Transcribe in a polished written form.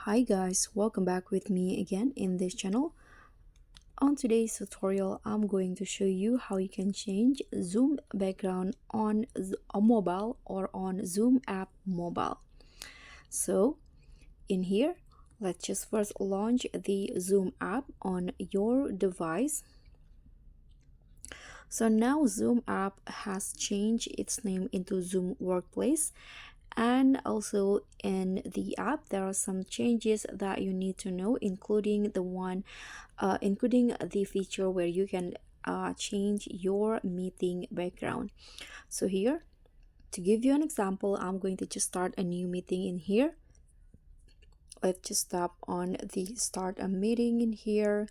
Hi guys, welcome back with me again in this channel. On today's tutorial, I'm going to show you how you can change Zoom background on a mobile or on Zoom app mobile. So in here, let's just first launch the Zoom app on your device. So now Zoom app has changed its name into Zoom Workplace, and also in the app there are some changes that you need to know, including the feature where you can change your meeting background. So here, to give you an example, I'm going to just start a new meeting in here. Let's just tap on the start a meeting in here,